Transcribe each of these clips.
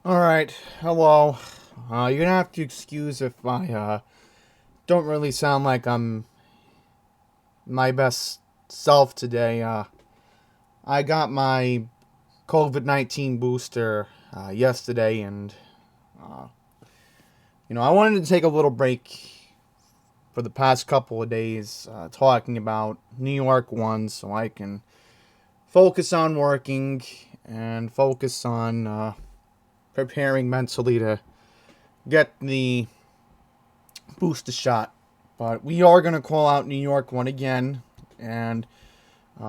Alright, hello. You're gonna have to excuse if I, don't really sound like I'm my best self today. I got my COVID-19 booster, yesterday, and, uh, I wanted to take a little break for the past couple of days, talking about NY1 so I can focus on working and focus on, preparing mentally to get the booster shot. But we are going to call out NY1 again. And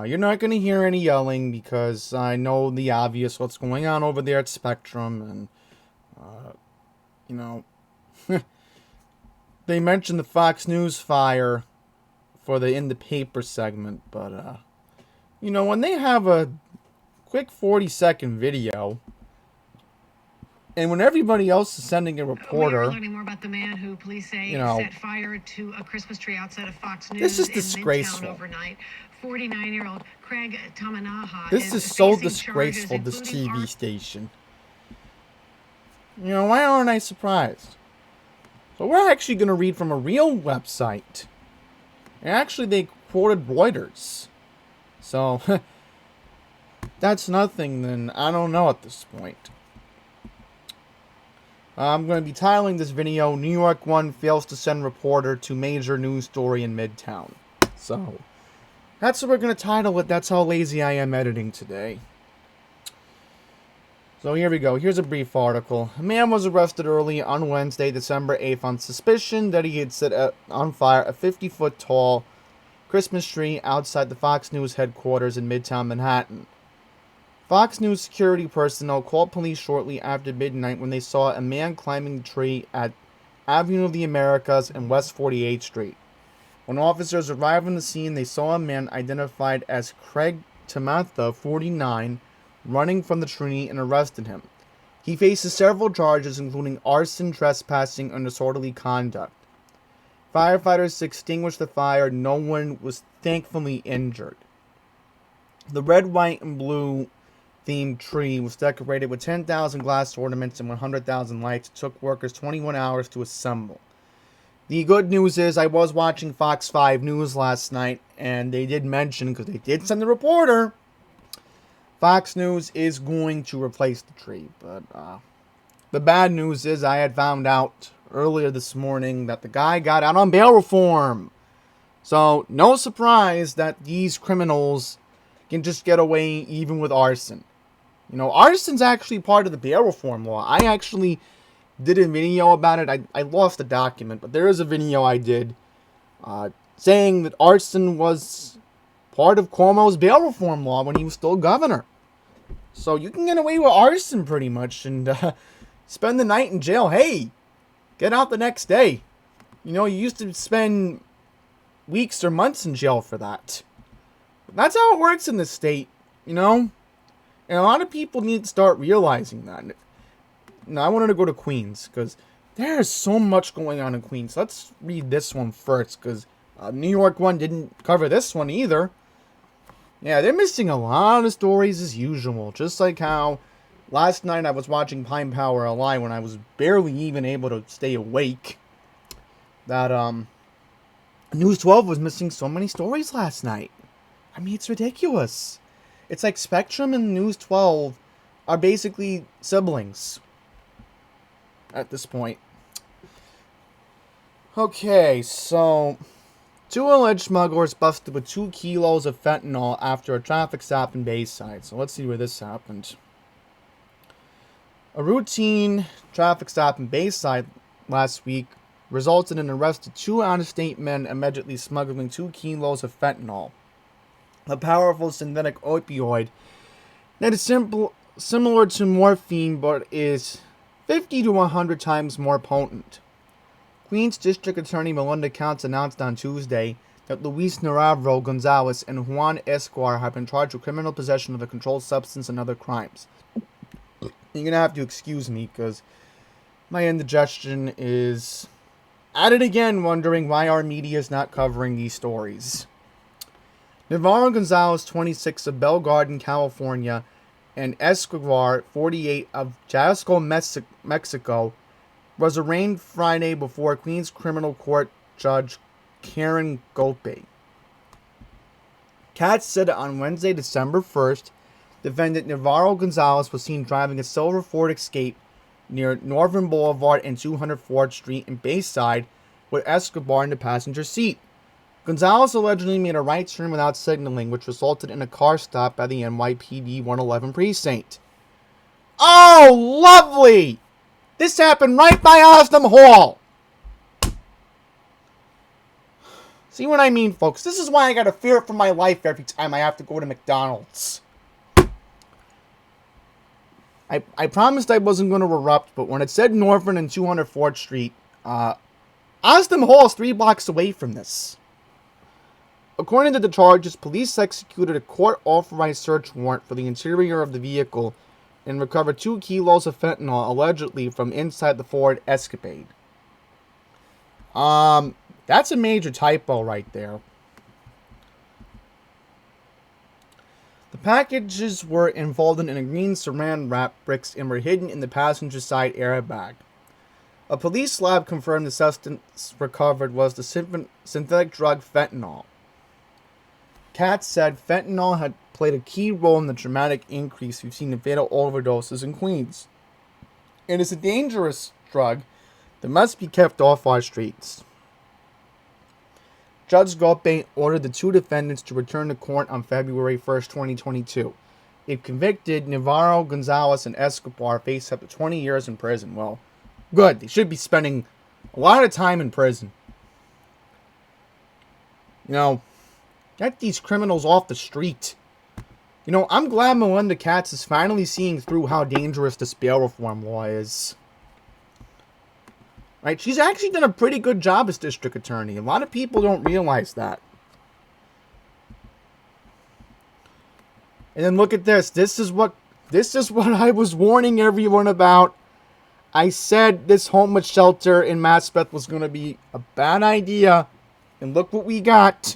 you're not going to hear any yelling because I know the obvious what's going on over there at Spectrum. And, uh, you know, they mentioned the Fox News fire for the in the paper segment. But, when they have a quick 40-second video, and when everybody else is sending a reporter, we are learning more about the man who police say set fire to a Christmas tree outside of Fox News this is in disgraceful. Midtown overnight. 49-year-old Craig Tamanaha This is so disgraceful, this TV station. Why aren't I surprised? So we're actually going to read from a real website. And actually, they quoted Reuters. So, that's nothing, then I don't know at this point. I'm going to be titling this video, NY1 fails to send reporter to major news story in Midtown. So, that's what we're going to title it. That's how lazy I am editing today. So here we go. Here's a brief article. A man was arrested early on Wednesday, December 8th on suspicion that he had set on fire a 50-foot tall Christmas tree outside the Fox News headquarters in Midtown Manhattan. Fox News security personnel called police shortly after midnight when they saw a man climbing the tree at Avenue of the Americas and West 48th Street. When officers arrived on the scene, they saw a man identified as Craig Tamanaha, 49, running from the tree and arrested him. He faces several charges, including arson, trespassing, and disorderly conduct. Firefighters extinguished the fire. No one was thankfully injured. The red, white, and blue themed tree was decorated with 10,000 glass ornaments and 100,000 lights. It took workers 21 hours to assemble. The good news is I was watching Fox 5 News last night, and they did mention, because they did send the reporter, Fox News is going to replace the tree. But the bad news is I had found out earlier this morning that the guy got out on bail reform. So no surprise that these criminals can just get away even with arson. Arson's actually part of the bail reform law. I actually did a video about it. I lost the document, but there is a video I did saying that arson was part of Cuomo's bail reform law when he was still governor. So you can get away with arson pretty much and spend the night in jail. Hey, get out the next day. You used to spend weeks or months in jail for that. But that's how it works in this state, And a lot of people need to start realizing that. Now, I wanted to go to Queens, because there is so much going on in Queens. Let's read this one first, because NY1 didn't cover this one either. Yeah, they're missing a lot of stories as usual. Just like how last night I was watching Pine Power Alive when I was barely even able to stay awake. That, News 12 was missing so many stories last night. I mean, it's ridiculous. It's like Spectrum and News 12 are basically siblings at this point. Okay, so 2 alleged smugglers busted with 2 kilos of fentanyl after a traffic stop in Bayside. So let's see where this happened. A routine traffic stop in Bayside last week resulted in the arrest of 2 out-of-state men allegedly smuggling 2 kilos of fentanyl, a powerful synthetic opioid that is similar to morphine but is 50 to 100 times more potent. Queens District Attorney Melinda Counts announced on Tuesday that Luis Navarro Gonzalez and Juan Escobar have been charged with criminal possession of a controlled substance and other crimes. You're going to have to excuse me because my indigestion is at it again, wondering why our media is not covering these stories. Navarro Gonzalez, 26, of Bell Garden, California, and Escobar, 48, of Jalisco, Mexico, was arraigned Friday before Queens Criminal Court Judge Karen Gope. Katz said on Wednesday, December 1st, defendant Navarro Gonzalez was seen driving a silver Ford Escape near Northern Boulevard and 204th Street in Bayside with Escobar in the passenger seat. Gonzalez allegedly made a right turn without signaling, which resulted in a car stop by the NYPD 111 precinct. Oh, lovely! This happened right by Osdom Hall. See what I mean, folks? This is why I gotta fear for my life every time I have to go to McDonald's. I promised I wasn't going to erupt, but when it said Northern and 204th Street, Osdom Hall is 3 blocks away from this. According to the charges, police executed a court-authorized search warrant for the interior of the vehicle and recovered 2 kilos of fentanyl, allegedly from inside the Ford Escapade. That's a major typo right there. The packages were enfolded in a green saran wrap bricks and were hidden in the passenger side airbag. A police lab confirmed the substance recovered was the synthetic drug fentanyl. Katz said fentanyl had played a key role in the dramatic increase we've seen in fatal overdoses in Queens. It is a dangerous drug that must be kept off our streets. Judge Gope ordered the 2 defendants to return to court on February 1st, 2022. If convicted, Navarro, Gonzalez, and Escobar face up to 20 years in prison. Well, good. They should be spending a lot of time in prison. You know, get these criminals off the street. You know, I'm glad Melinda Katz is finally seeing through how dangerous this bail reform law is. Right? She's actually done a pretty good job as district attorney. A lot of people don't realize that. And then look at this. This is what I was warning everyone about. I said this homeless shelter in Maspeth was going to be a bad idea. And look what we got.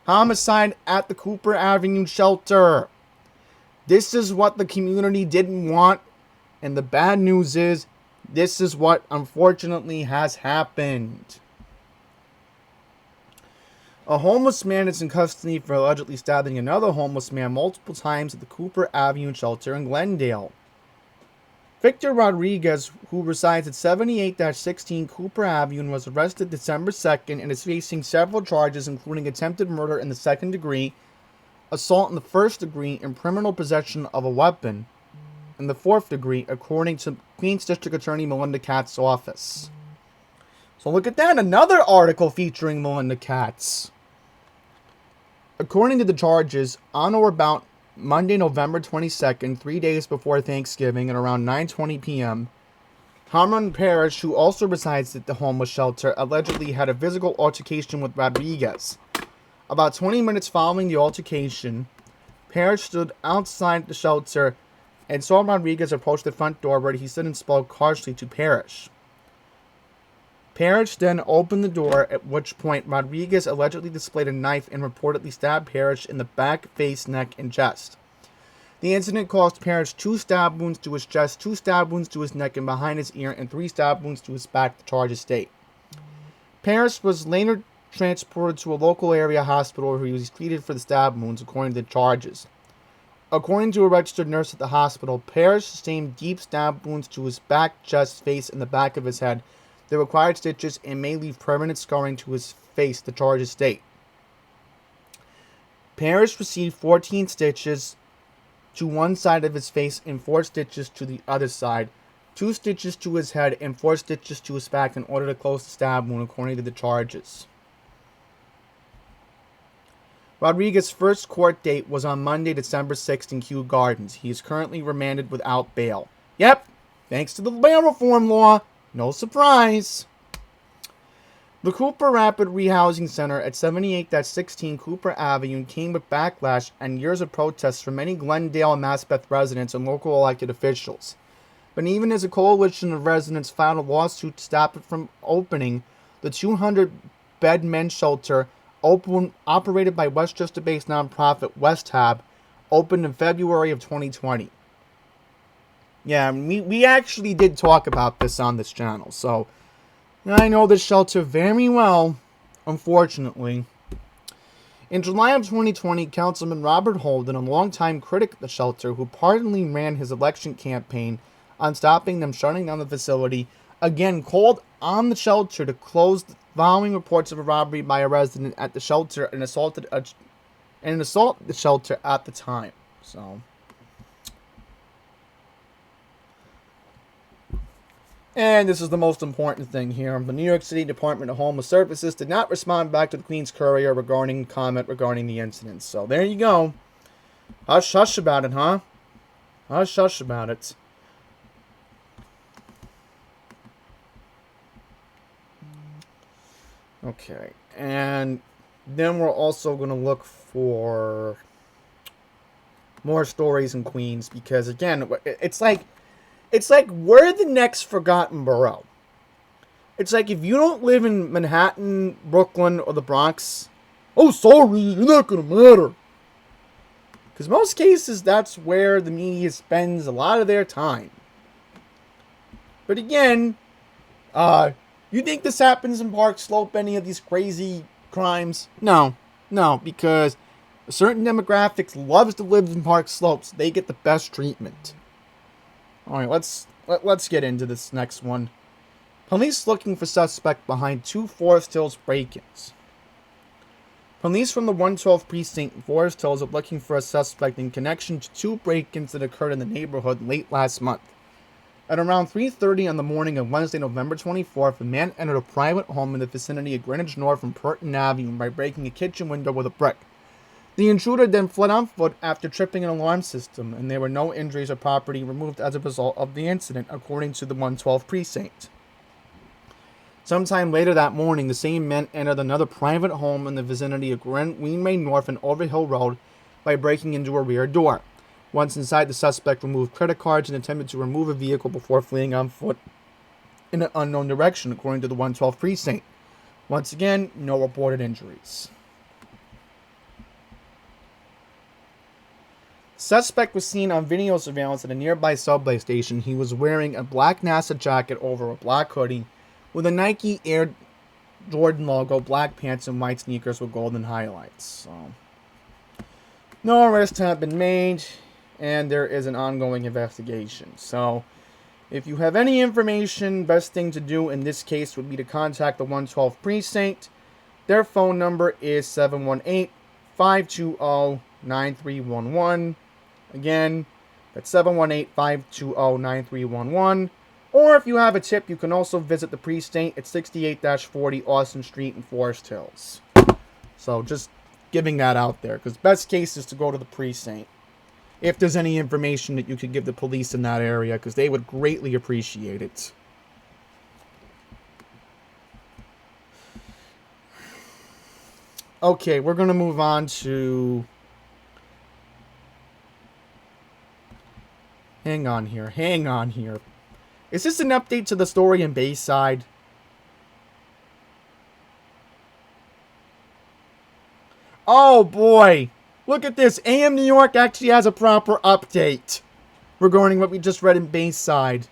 Homicide at the Cooper Avenue shelter. This is what the community didn't want. And the bad news is, this is what unfortunately has happened. A homeless man is in custody for allegedly stabbing another homeless man multiple times at the Cooper Avenue shelter in Glendale. Victor Rodriguez, who resides at 78-16 Cooper Avenue, was arrested December 2nd and is facing several charges, including attempted murder in the 2nd degree, assault in the 1st degree, and criminal possession of a weapon in the 4th degree, according to Queens District Attorney Melinda Katz's office. So look at that, another article featuring Melinda Katz. According to the charges, on or about Monday, November 22nd, 3 days before Thanksgiving, at around 9:20 p.m., Hamron Parrish, who also resides at the homeless shelter, allegedly had a physical altercation with Rodriguez. About 20 minutes following the altercation, Parrish stood outside the shelter and saw Rodriguez approach the front door, where he stood and spoke harshly to Parrish. Parrish then opened the door, at which point Rodriguez allegedly displayed a knife and reportedly stabbed Parrish in the back, face, neck, and chest. The incident caused Parrish 2 stab wounds to his chest, 2 stab wounds to his neck and behind his ear, and 3 stab wounds to his back, the charges state. Parrish was later transported to a local area hospital where he was treated for the stab wounds, according to the charges. According to a registered nurse at the hospital, Parrish sustained deep stab wounds to his back, chest, face, and the back of his head that required stitches and may leave permanent scarring to his face, the charges state. Parrish received 14 stitches to one side of his face and 4 stitches to the other side, 2 stitches to his head and 4 stitches to his back in order to close the stab wound, according to the charges. Rodriguez's first court date was on Monday, December 6th in Kew Gardens. He is currently remanded without bail. Yep, thanks to the bail reform law. No surprise. The Cooper Rapid Rehousing Center at 78-16 Cooper Avenue came with backlash and years of protests from many Glendale and Maspeth residents and local elected officials. But even as a coalition of residents filed a lawsuit to stop it from opening, the 200-bed men's shelter operated by Westchester-based nonprofit West Hab, opened in February of 2020. Yeah, we actually did talk about this on this channel, so I know this shelter very well, unfortunately. In July of 2020, Councilman Robert Holden, a longtime critic of the shelter who partly ran his election campaign on stopping them shutting down the facility, again called on the shelter to close following reports of a robbery by a resident at the shelter and assaulted the shelter at the time. So, and this is the most important thing here. The New York City Department of Homeless Services did not respond back to the Queens Courier regarding the incident. So there you go. Hush hush about it, huh? Hush hush about it. Okay, and then we're also going to look for more stories in Queens because, again, it's like we're the next forgotten borough. It's like if you don't live in Manhattan, Brooklyn, or the Bronx, oh, sorry, you're not going to matter. Because most cases, that's where the media spends a lot of their time. But again, you think this happens in Park Slope, any of these crazy crimes? No, because a certain demographics loves to live in Park Slopes. They get the best treatment. All right, let's get into this next one. Police looking for suspect behind 2 Forest Hills break-ins. Police from the 112 precinct in Forest Hills are looking for a suspect in connection to 2 break-ins that occurred in the neighborhood late last month. At around 3:30 on the morning of Wednesday, November 24th, a man entered a private home in the vicinity of Greenwich North and Purton Avenue by breaking a kitchen window with a brick. The intruder then fled on foot after tripping an alarm system, and there were no injuries or property removed as a result of the incident, according to the 112 precinct. Sometime later that morning, the same man entered another private home in the vicinity of Greenway North and Overhill Road by breaking into a rear door. Once inside, the suspect removed credit cards and attempted to remove a vehicle before fleeing on foot in an unknown direction, according to the 112 precinct. Once again, no reported injuries. Suspect was seen on video surveillance at a nearby subway station. He was wearing a black NASA jacket over a black hoodie with a Nike Air Jordan logo, black pants, and white sneakers with golden highlights. So, no arrests have been made, and there is an ongoing investigation. So, if you have any information, best thing to do in this case would be to contact the 112 precinct. Their phone number is 718-520-9311. Again, that's 718-520-9311. Or if you have a tip, you can also visit the precinct at 68-40 Austin Street in Forest Hills. So just giving that out there, because best case is to go to the precinct. If there's any information that you could give the police in that area, because they would greatly appreciate it. Okay, we're going to move on to... Hang on here. Is this an update to the story in Bayside? Oh boy! Look at this. AM New York actually has a proper update regarding what we just read in Bayside.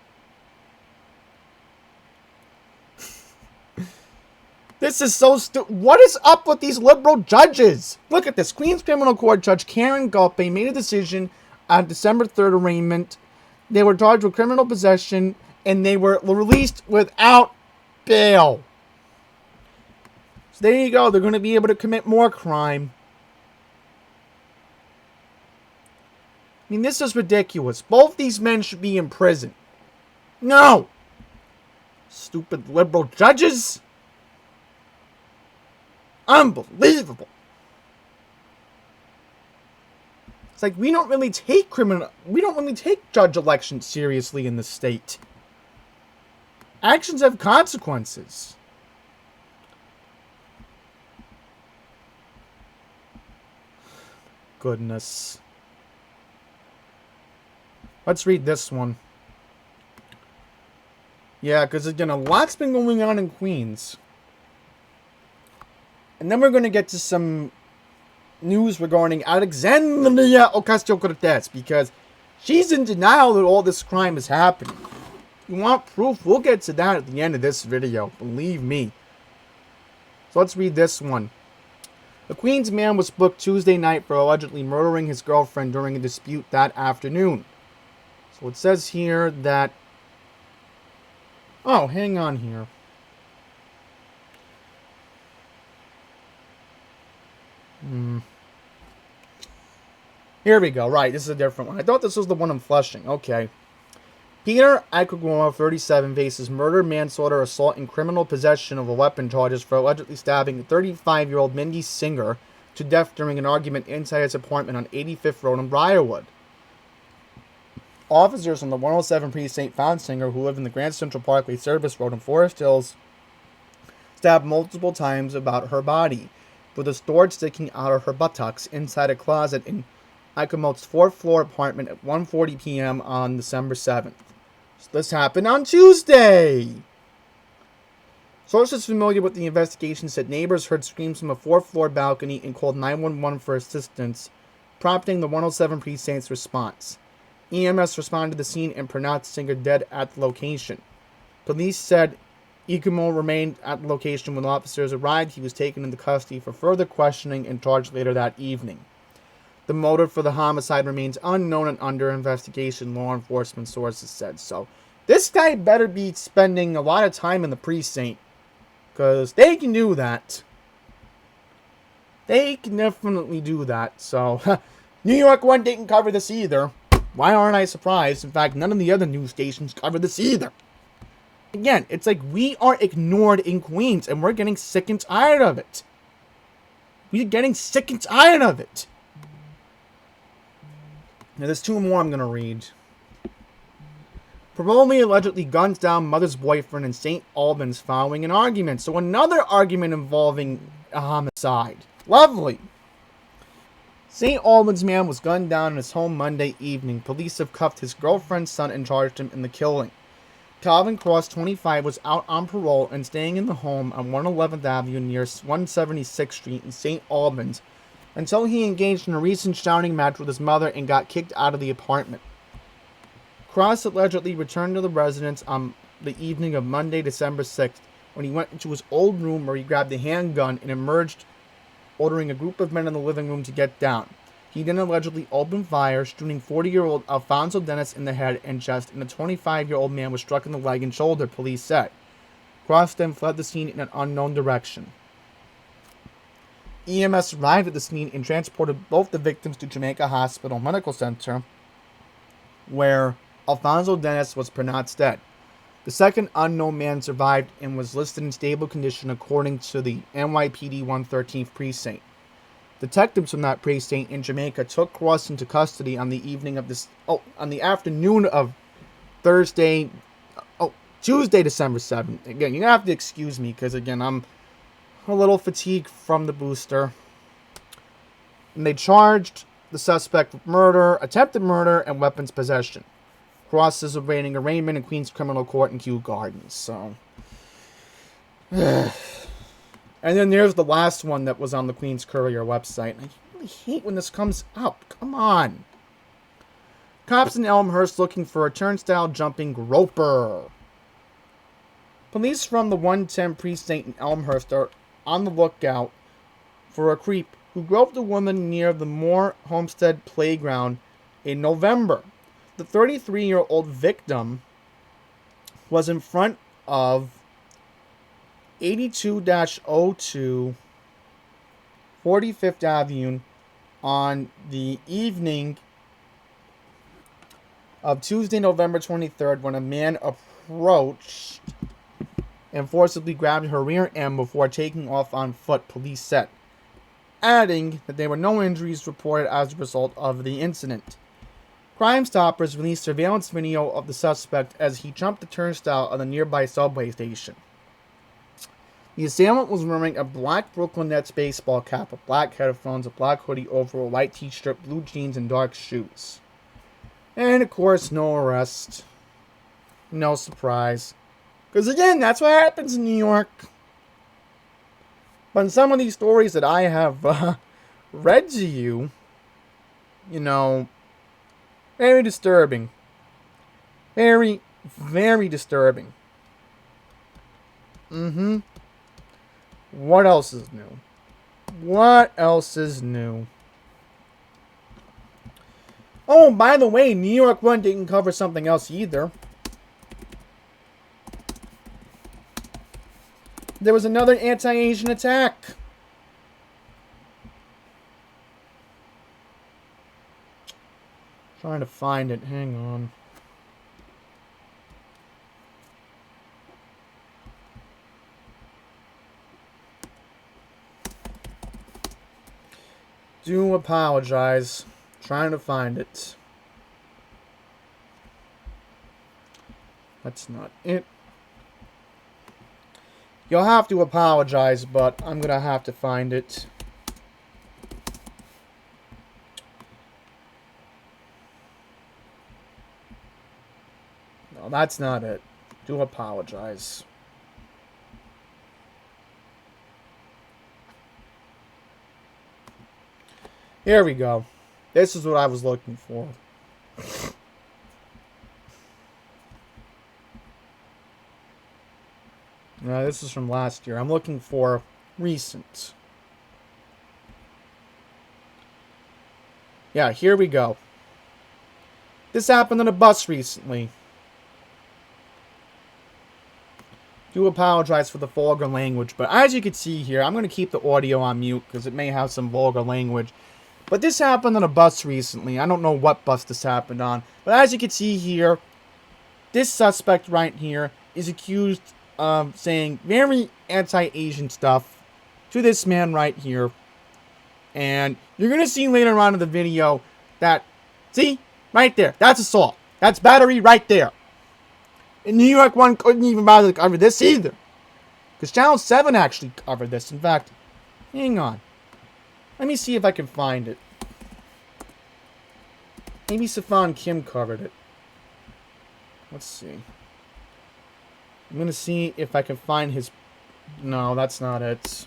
This is so what is up with these liberal judges? Look at this. Queens Criminal Court Judge Karen Gulpe made a decision on December 3rd arraignment. They were charged with criminal possession, and they were released without bail. So there you go. They're going to be able to commit more crime. I mean, this is ridiculous. Both these men should be in prison. No! Stupid liberal judges. Unbelievable. It's like we don't really take judge elections seriously in the state. Actions have consequences. Goodness. Let's read this one. Yeah, because again, a lot's been going on in Queens. And then we're going to get to some news regarding Alexandria Ocasio-Cortez, because She's in denial that all this crime is happening. You want proof? We'll get to that at the end of this video. Believe me. So let's read this one. A Queens man was booked Tuesday night for allegedly murdering his girlfriend during a dispute that afternoon. So it says here that... Oh, hang on here. Here we go. Right, this is a different one. I thought this was the one in Flushing. Okay. Peter Akaguma, 37, faces murder, manslaughter, assault, and criminal possession of a weapon charges for allegedly stabbing 35-year-old Mindy Singer to death during an argument inside his apartment on 85th Road in Briarwood. Officers from the 107 precinct found Singer, who lived in the Grand Central Parkway Service Road in Forest Hills, stabbed multiple times about her body, with a sword sticking out of her buttocks inside a closet in Akamoto's fourth-floor apartment at 1:40 p.m. on December 7th. So this happened on Tuesday. Sources familiar with the investigation said neighbors heard screams from a fourth-floor balcony and called 911 for assistance, prompting the 107 precinct's response. EMS responded to the scene and pronounced Singer dead at the location. Police said Ikumo remained at the location when officers arrived. He was taken into custody for further questioning and charged later that evening. The motive for the homicide remains unknown and under investigation, law enforcement sources said. So, this guy better be spending a lot of time in the precinct, because they can do that. They can definitely do that. So, NY1 didn't cover this either. Why aren't I surprised? In fact, none of the other news stations cover this either. Again, it's like we are ignored in Queens, and we're getting sick and tired of it. We're getting sick and tired of it. Now, there's two more I'm going to read. Parolee allegedly guns down mother's boyfriend in St. Albans following an argument. So another argument involving a homicide. Lovely. St. Albans man was gunned down in his home Monday evening. Police have cuffed his girlfriend's son and charged him in the killing. Calvin Cross, 25, was out on parole and staying in the home on 111th Avenue near 176th Street in St. Albans until he engaged in a recent shouting match with his mother and got kicked out of the apartment. Cross allegedly returned to the residence on the evening of Monday, December 6th, when he went into his old room where he grabbed a handgun and emerged, ordering a group of men in the living room to get down. He then allegedly opened fire, shooting 40-year-old Alfonso Dennis in the head and chest, and a 25-year-old man was struck in the leg and shoulder, police said. Cross then fled the scene in an unknown direction. EMS arrived at the scene and transported both the victims to Jamaica Hospital Medical Center, where Alfonso Dennis was pronounced dead. The second unknown man survived and was listed in stable condition according to the NYPD 113th precinct. Detectives from that precinct in Jamaica took Cross into custody on the afternoon of Tuesday, December 7th. Again, you're gonna have to excuse me because again, I'm a little fatigued from the booster. And they charged the suspect with murder, attempted murder, and weapons possession. Cross is awaiting arraignment in Queens Criminal Court in Kew Gardens. So, and then there's the last one that was on the Queens Courier website. I really hate when this comes up. Come on. Cops in Elmhurst looking for a turnstile jumping groper. Police from the 110 precinct in Elmhurst are on the lookout for a creep who groped a woman near the Moore Homestead Playground in November. The 33-year-old victim was in front of 82-02 45th Avenue on the evening of Tuesday, November 23rd, when a man approached and forcibly grabbed her rear end before taking off on foot, police said, adding that there were no injuries reported as a result of the incident. Crime Stoppers released surveillance video of the suspect as he jumped the turnstile of the nearby subway station. The assailant was wearing a black Brooklyn Nets baseball cap, a black headphones, a black hoodie over a white t-shirt, blue jeans, and dark shoes. And, of course, no arrest. No surprise. Because, again, that's what happens in New York. But in some of these stories that I have read to you, you know, Very disturbing. Very, very disturbing. What else is new? What else is new? Oh, by the way, NY1 didn't cover something else either. There was another anti-Asian attack. Trying to find it. Hang on. Do apologize. Trying to find it. That's not it. You'll have to apologize, but I'm gonna have to find it. No, that's not it. Do apologize. Here we go. This is what I was looking for. This is from last year. I'm looking for recent. Yeah, here we go. This happened on a bus recently. Do apologize for the vulgar language, but as you can see here, I'm going to keep the audio on mute because it may have some vulgar language. But this happened on a bus recently. I don't know what bus this happened on. But as you can see here, this suspect right here is accused of saying very anti-Asian stuff to this man right here. And you're going to see later on in the video that, see, right there, that's assault. That's battery right there. And NY1 couldn't even bother to cover this either. Because Channel 7 actually covered this. In fact, hang on. Let me see if I can find it. Maybe Stefan Kim covered it. Let's see. I'm going to see if I can find his... No, that's not it.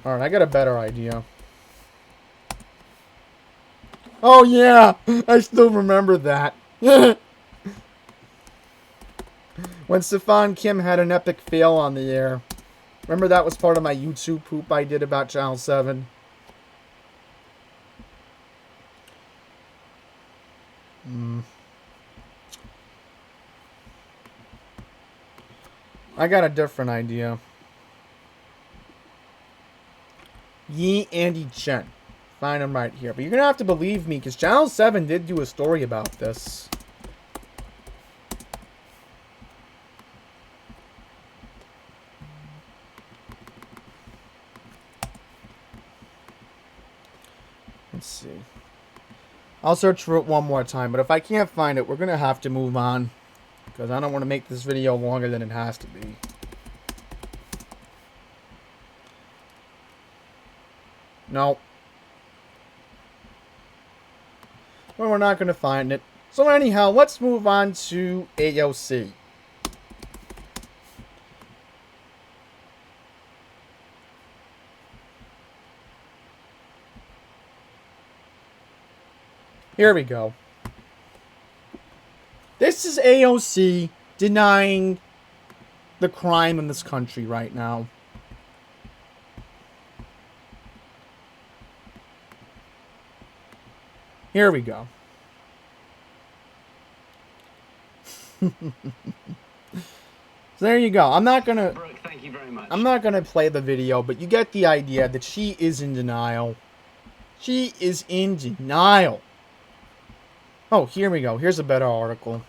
Alright, I got a better idea. Oh yeah! I still remember that. When Stefan Kim had an epic fail on the air. Remember that was part of my YouTube poop I did about Channel 7? I got a different idea. Yi Andy Chen. Find him right here. But you're going to have to believe me, because Channel 7 did do a story about this. Let's see. I'll search for it one more time, but if I can't find it, we're going to have to move on. Because I don't want to make this video longer than it has to be. No. Well, we're not going to find it. So anyhow, let's move on to AOC. Here we go. This is AOC denying the crime in this country right now. Here we go. So there you go. I'm not gonna play the video, but you get the idea that she is in denial. She is in denial. Oh, here we go. Here's a better article.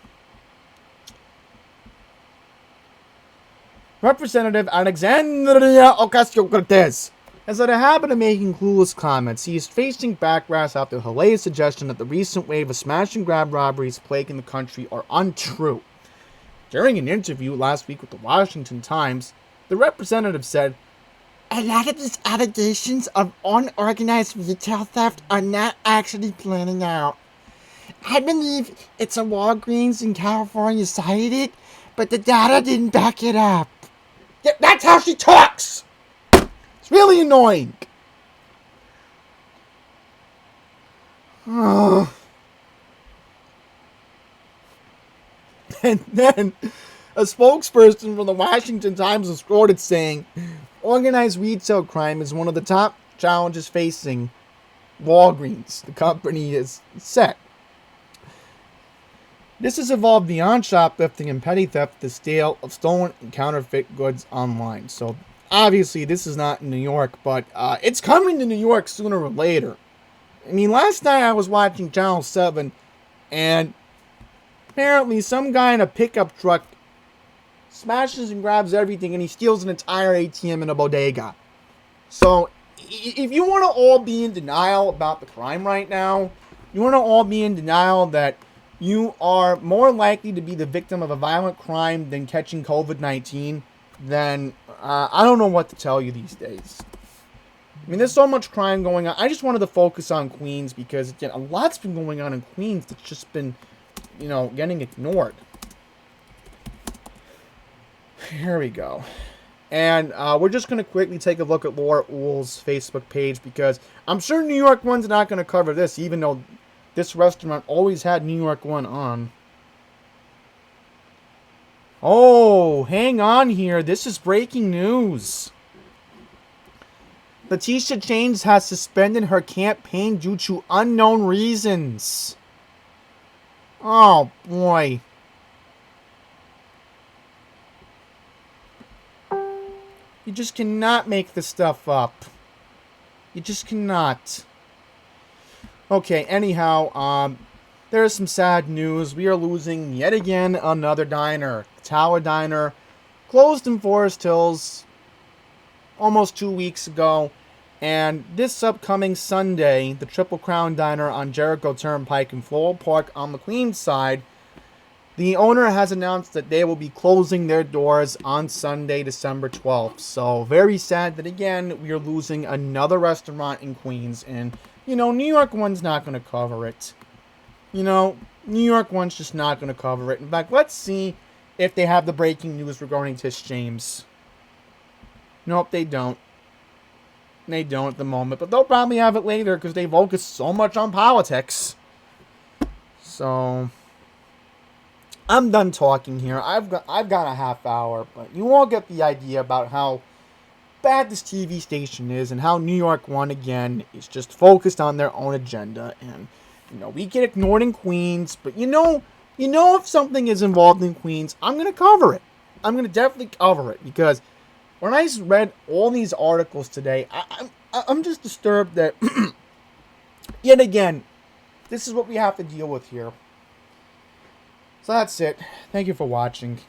Representative Alexandria Ocasio-Cortez has had a habit of making clueless comments. He is facing backlash after the hilarious suggestion that the recent wave of smash-and-grab robberies plaguing the country are untrue. During an interview last week with the Washington Times, the representative said, "A lot of these allegations of unorganized retail theft are not actually planning out. I believe it's a Walgreens in California cited it, but the data didn't back it up." Yeah, that's how she talks! It's really annoying. And then a spokesperson from the Washington Times was quoted saying, organized retail crime is one of the top challenges facing Walgreens, the company is set. This has evolved beyond shoplifting and petty theft to sale of stolen and counterfeit goods online. So obviously this is not in New York, but it's coming to New York sooner or later. I mean, last night I was watching Channel 7, and apparently some guy in a pickup truck smashes and grabs everything, and he steals an entire ATM in a bodega. So if you want to all be in denial about the crime right now, you want to all be in denial that you are more likely to be the victim of a violent crime than catching COVID-19, then I don't know what to tell you these days. I mean, there's so much crime going on. I just wanted to focus on Queens because, again, a lot's been going on in Queens that's just been, getting ignored. Here we go. And we're just going to quickly take a look at Laura Uhl's Facebook page because I'm sure New York One's not going to cover this, even though this restaurant always had New York One on. Oh, hang on here. This is breaking news. Letitia James has suspended her campaign due to unknown reasons. Oh, boy. You just cannot make this stuff up. You just cannot. Okay, anyhow, there is some sad news. We are losing yet again another diner. Tower Diner closed in Forest Hills almost 2 weeks ago. And this upcoming Sunday, the Triple Crown Diner on Jericho Turnpike in Floral Park on the Queens side, the owner has announced that they will be closing their doors on Sunday, December 12th. So, very sad that, again, we are losing another restaurant in Queens. And, New York One's not going to cover it. New York One's just not going to cover it. In fact, let's see if they have the breaking news regarding Tish James. Nope, they don't. They don't at the moment, but they'll probably have it later because they focus so much on politics. So, I'm done talking here. I've got a half hour, but you all get the idea about how bad this TV station is and how New York One, again, is just focused on their own agenda. And, we get ignored in Queens, but if something is involved in Queens, I'm going to cover it. I'm going to definitely cover it because when I read all these articles today, I'm just disturbed that, yet again, this is what we have to deal with here. So that's it. Thank you for watching.